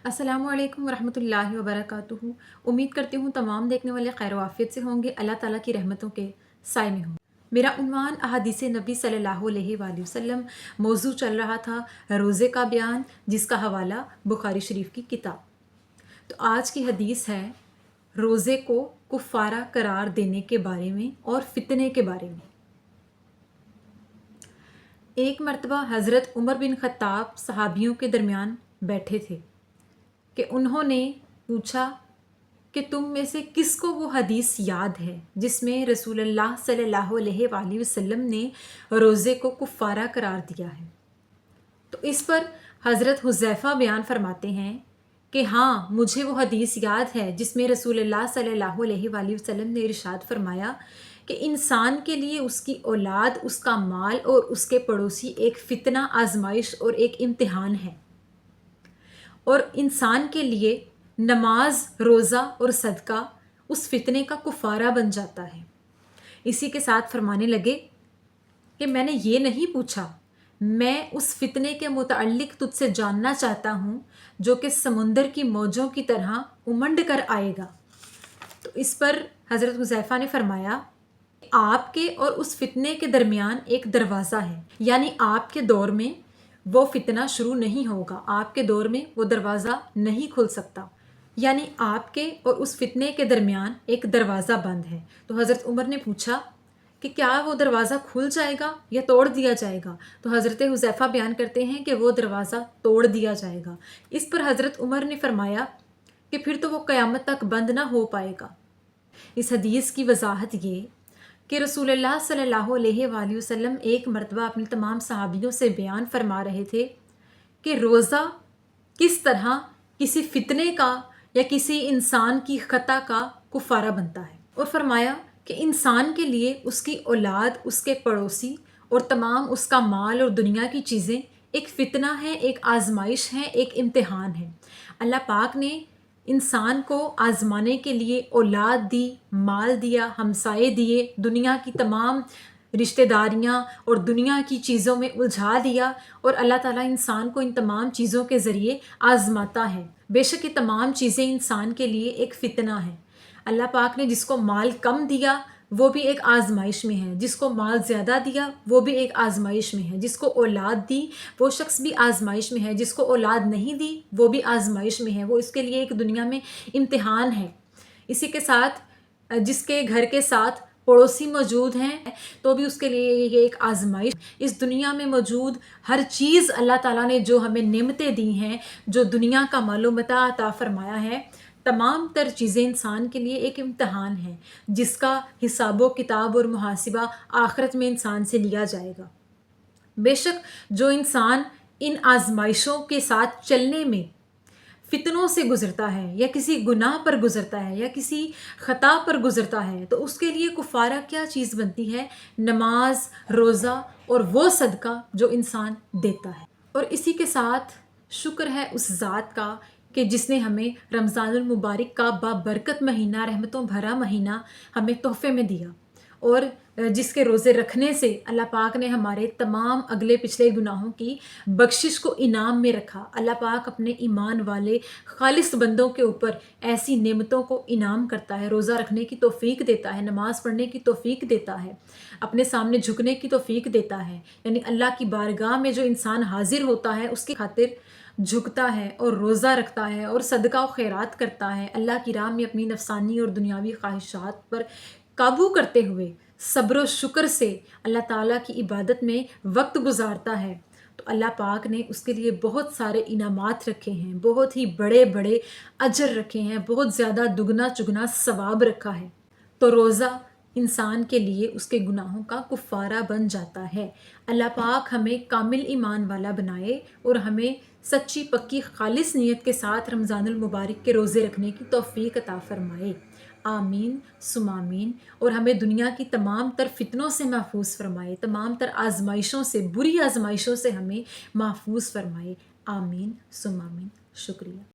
अस्सलामु अलैकुम वरहमतुल्लाहि वबरकातुहू। उम्मीद करती हूँ तमाम देखने वाले खैर वाफ़ियत से होंगे, अल्लाह ताला की रहमतों के साए में हों। मेरा उन्वान अहादीस नबी सल्लल्लाहु अलैहि वसल्लम मौजू चल रहा था रोज़े का बयान, जिसका हवाला बुखारी शरीफ की किताब। तो आज की हदीस है रोज़े को कुफ़ारा करार देने के बारे में और फितने के बारे में। एक मरतबा हज़रत उमर बिन ख़त्ताब सहाबियों के दरमियान बैठे थे कि उन्होंने पूछा कि तुम में से किसको वो हदीस याद है जिसमें रसूलुल्लाह सल्लल्लाहु अलैहि वसल्लम ने रोज़े को कुफ़ारा करार दिया है। तो इस पर हज़रत हुज़ैफ़ा बयान फरमाते हैं कि हाँ, मुझे वो हदीस याद है जिसमें रसूलुल्लाह सल्लल्लाहु अलैहि वसल्लम ने इरशाद फरमाया कि इंसान के लिए उसकी औलाद, उसका माल और उसके पड़ोसी एक फ़ितना, आजमाइश और एक इम्तिहान है, और इंसान के लिए नमाज, रोज़ा और सदका उस फितने का कुफारा बन जाता है। इसी के साथ फरमाने लगे कि मैंने ये नहीं पूछा, मैं उस फितने के मुताल्लिक तुझसे जानना चाहता हूँ जो कि समुंदर की मौजों की तरह उमंड कर आएगा। तो इस पर हज़रत हुज़ैफ़ा ने फरमाया, आपके और उस फितने के दरमियान एक दरवाज़ा है, यानी आपके दौर में वो फितना शुरू नहीं होगा, आपके दौर में वो दरवाज़ा नहीं खुल सकता, यानी आपके और उस फितने के दरमियान एक दरवाज़ा बंद है। तो हज़रत उमर ने पूछा कि क्या वो दरवाज़ा खुल जाएगा या तोड़ दिया जाएगा? तो हज़रत हुज़ैफ़ा बयान करते हैं कि वो दरवाज़ा तोड़ दिया जाएगा। इस पर हज़रत उमर ने फरमाया कि फिर तो वो क़यामत तक बंद ना हो पाएगा। इस हदीस की वजाहत ये कि रसूलुल्लाह सल्लल्लाहु अलैहि वसल्लम एक मरतबा अपने तमाम सहाबियों से बयान फरमा रहे थे कि रोज़ा किस तरह किसी फितने का या किसी इंसान की ख़ता का कुफारा बनता है, और फरमाया कि इंसान के लिए उसकी औलाद, उसके पड़ोसी और तमाम उसका माल और दुनिया की चीज़ें एक फ़ितना है, एक आजमाइश है, एक इम्तिहान है। अल्लाह पाक ने इंसान को आज़माने के लिए औलाद दी, माल दिया, हमसाए दिए, दुनिया की तमाम रिश्तेदारियाँ और दुनिया की चीज़ों में उलझा दिया, और अल्लाह ताला इंसान को इन तमाम चीज़ों के ज़रिए आज़माता है। बेशक ये तमाम चीज़ें इंसान के लिए एक फ़ितना है। अल्लाह पाक ने जिसको माल कम दिया वो भी एक आजमाइश में है, जिसको माल ज़्यादा दिया वो भी एक आजमाइश में है, जिसको औलाद दी वो शख्स भी आजमाइश में है, जिसको औलाद नहीं दी वो भी आजमाइश में है। वो इसके लिए एक दुनिया में इम्तिहान है। इसी के साथ जिसके घर के साथ पड़ोसी मौजूद हैं तो भी उसके लिए ये एक आजमाइश। इस दुनिया में मौजूद हर चीज़ अल्लाह ताला ने जो हमें नेमतें दी हैं, जो दुनिया का मालो मता अता फरमाया है, तमाम तर चीज़ें इंसान के लिए एक इम्तहान है जिसका हिसाब व किताब और मुहासिबा आखिरत में इंसान से लिया जाएगा। बेशक जो इंसान इन आजमाइशों के साथ चलने में फितनों से गुज़रता है या किसी गुनाह पर गुज़रता है या किसी ख़ता पर गुज़रता है, तो उसके लिए कुफ़ारा क्या चीज़ बनती है? नमाज, रोज़ा और वो सदका जो इंसान देता है। और इसी के साथ शुक्र है उस ज़ात का कि जिसने हमें रमज़ानुल मुबारक का बाबरकत महीना, रहमतों भरा महीना हमें तोहफ़े में दिया, और जिसके रोज़े रखने से अल्लाह पाक ने हमारे तमाम अगले पिछले गुनाहों की बख्शिश को इनाम में रखा। अल्लाह पाक अपने ईमान वाले खालिस बंदों के ऊपर ऐसी नेमतों को इनाम करता है, रोज़ा रखने की तौफ़ीक देता है, नमाज़ पढ़ने की तौफ़ीक देता है, अपने सामने झुकने की तौफ़ीक देता है। यानी अल्लाह की बारगाह में जो इंसान हाजिर होता है उसकी खातिर झुकता है और रोज़ा रखता है और सदका व खैरात करता है, अल्लाह की राह में अपनी नफसानी और दुनियावी ख्वाहिशात पर काबू करते हुए सब्र व शुक्र से अल्लाह ताला की इबादत में वक्त गुजारता है, तो अल्लाह पाक ने उसके लिए बहुत सारे इनामात रखे हैं, बहुत ही बड़े बड़े अजर रखे हैं, बहुत ज़्यादा दुगना चुगना सवाब रखा है। तो रोज़ा इंसान के लिए उसके गुनाहों का कुफ़ारा बन जाता है। अल्लाह पाक हमें कामिल ईमान वाला बनाए और हमें सच्ची पक्की खालिस नीयत के साथ रमज़ानुल मुबारक के रोज़े रखने की तौफ़ीक अता फ़रमाए। आमीन सुम्मा आमीन। और हमें दुनिया की तमाम तर फितनों से महफूज फरमाए, तमाम तर आजमाइशों से, बुरी आजमाइशों से हमें महफूज फरमाए। आमीन सुम्मा आमीन। शुक्रिया।